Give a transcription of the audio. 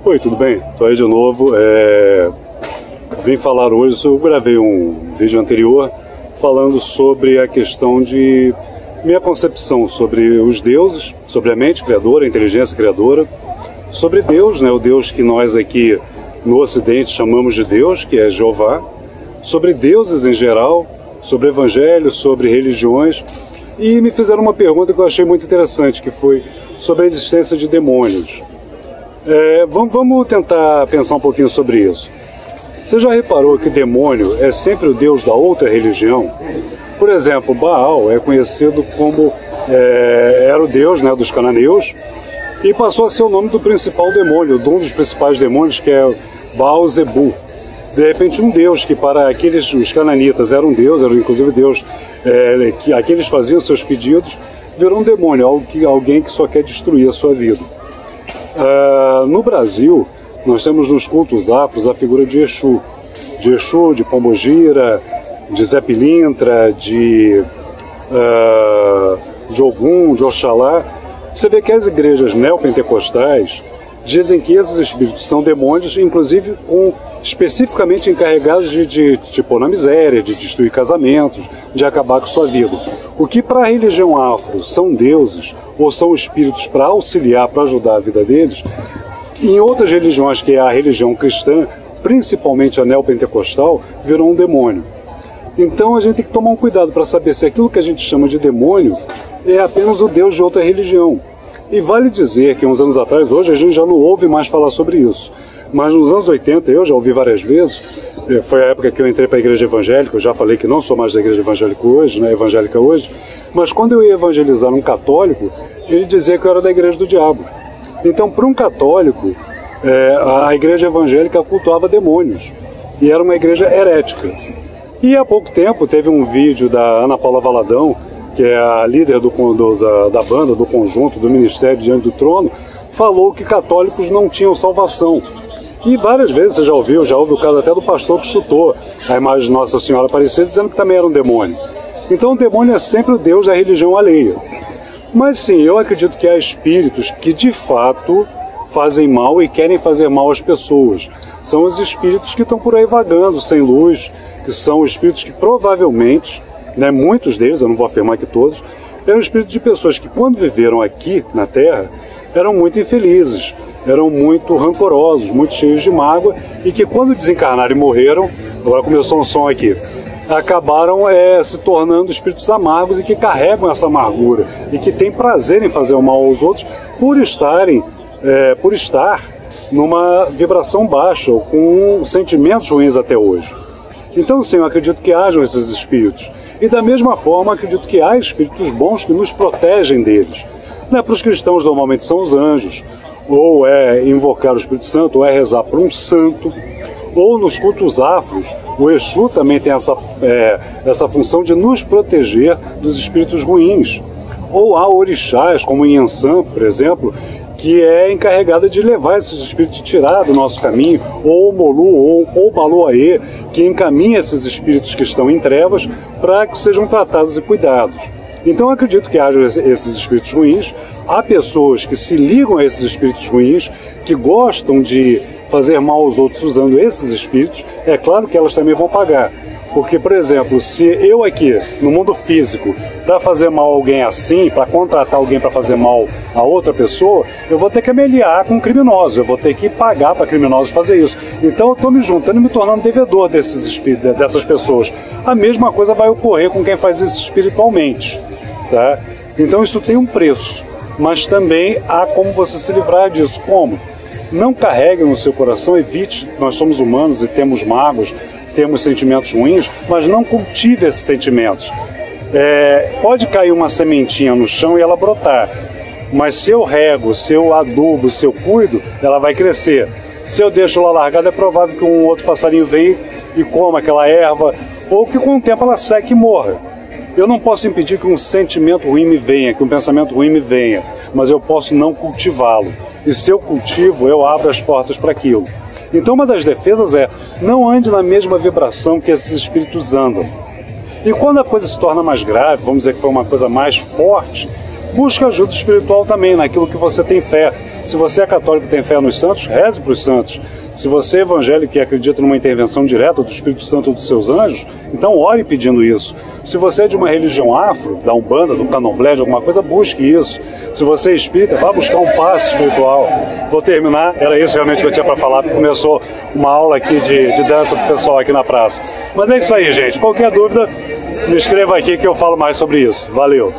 Oi, tudo bem? Estou aí de novo. Vim falar hoje, eu gravei um vídeo anterior falando sobre a questão de minha concepção sobre os deuses, sobre a mente criadora, a inteligência criadora, sobre Deus, né, o Deus que nós aqui no Ocidente chamamos de Deus, que é Jeová, sobre deuses em geral, sobre evangelho, sobre religiões, e me fizeram uma pergunta que eu achei muito interessante, que foi sobre a existência de demônios. Vamos tentar pensar um pouquinho sobre isso. Você já reparou que demônio é sempre o deus da outra religião? Por exemplo, Baal é conhecido como era o deus, né, dos cananeus, e passou a ser o nome do principal demônio, de um dos principais demônios, que é Baal-zebu. De repente, um deus que para os cananitas era um deus, era inclusive Deus que a quem eles faziam seus pedidos, virou um demônio, alguém que só quer destruir a sua vida. No Brasil, nós temos nos cultos afros a figura de Exu, de Pombogira, de Zé Pilintra, de Ogum, de Oxalá. Você vê que as igrejas neopentecostais dizem que esses espíritos são demônios, inclusive especificamente encarregados de te pôr na miséria, de destruir casamentos, de acabar com sua vida. O que para a religião afro são deuses ou são espíritos para auxiliar, para ajudar a vida deles, em outras religiões, que é a religião cristã, principalmente a neopentecostal, virou um demônio. Então a gente tem que tomar um cuidado para saber se aquilo que a gente chama de demônio é apenas o deus de outra religião. E vale dizer que uns anos atrás, hoje a gente já não ouve mais falar sobre isso, mas nos anos 80 eu já ouvi várias vezes, foi a época que eu entrei para a igreja evangélica, eu já falei que não sou mais da igreja evangélica hoje, mas quando eu ia evangelizar um católico, ele dizia que eu era da igreja do diabo. Então, para um católico, a igreja evangélica cultuava demônios, e era uma igreja herética. E há pouco tempo teve um vídeo da Ana Paula Valadão, que é a líder da banda, do conjunto, do Ministério Diante do Trono, falou que católicos não tinham salvação. E várias vezes você já ouviu o caso até do pastor que chutou a imagem de Nossa Senhora Aparecida, dizendo que também era um demônio. Então o demônio é sempre o deus da religião alheia. Mas sim, eu acredito que há espíritos que de fato fazem mal e querem fazer mal às pessoas. São os espíritos que estão por aí vagando, sem luz, que são espíritos que provavelmente, né, muitos deles, eu não vou afirmar que todos, eram espíritos de pessoas que quando viveram aqui na Terra eram muito infelizes, eram muito rancorosos, muito cheios de mágoa, e que quando desencarnaram e morreram, agora começou um som aqui, acabaram se tornando espíritos amargos e que carregam essa amargura e que têm prazer em fazer o mal aos outros por estar numa vibração baixa ou com sentimentos ruins até hoje. Então sim, eu acredito que hajam esses espíritos. E da mesma forma, acredito que há espíritos bons que nos protegem deles. Para os cristãos normalmente são os anjos, ou é invocar o Espírito Santo, ou é rezar por um santo, ou nos cultos afros, o Exu também tem essa função de nos proteger dos espíritos ruins. Ou há orixás, como em Yansan, por exemplo, que é encarregada de levar esses espíritos, de tirar do nosso caminho, ou o Molu, ou o Baloaê, que encaminha esses espíritos que estão em trevas para que sejam tratados e cuidados. Então eu acredito que haja esses espíritos ruins, há pessoas que se ligam a esses espíritos ruins, que gostam de fazer mal aos outros usando esses espíritos, é claro que elas também vão pagar. Porque, por exemplo, se eu aqui, no mundo físico, para fazer mal a alguém assim, para contratar alguém para fazer mal a outra pessoa, eu vou ter que me aliar com criminosos, eu vou ter que pagar para criminosos fazer isso. Então eu estou me juntando e me tornando devedor dessas pessoas. A mesma coisa vai ocorrer com quem faz isso espiritualmente. Tá? Então isso tem um preço, mas também há como você se livrar disso. Como? Não carregue no seu coração, evite, nós somos humanos e temos mágoas, temos sentimentos ruins, mas não cultive esses sentimentos. Pode cair uma sementinha no chão e ela brotar, mas se eu rego, se eu adubo, se eu cuido, ela vai crescer. Se eu deixo ela largada, é provável que um outro passarinho venha e coma aquela erva, ou que com o tempo ela seque e morra. Eu não posso impedir que um sentimento ruim me venha, que um pensamento ruim me venha, mas eu posso não cultivá-lo. E se eu cultivo, eu abro as portas para aquilo. Então uma das defesas é, não ande na mesma vibração que esses espíritos andam. E quando a coisa se torna mais grave, vamos dizer que foi uma coisa mais forte, busque ajuda espiritual também, naquilo que você tem fé. Se você é católico e tem fé nos santos, reze para os santos. Se você é evangélico e acredita numa intervenção direta do Espírito Santo ou dos seus anjos, então ore pedindo isso. Se você é de uma religião afro, da Umbanda, do Candomblé, de alguma coisa, busque isso. Se você é espírita, vá buscar um passe espiritual. Vou terminar, era isso realmente que eu tinha para falar, porque começou uma aula aqui de dança pro pessoal aqui na praça. Mas é isso aí, gente. Qualquer dúvida, me escreva aqui que eu falo mais sobre isso. Valeu!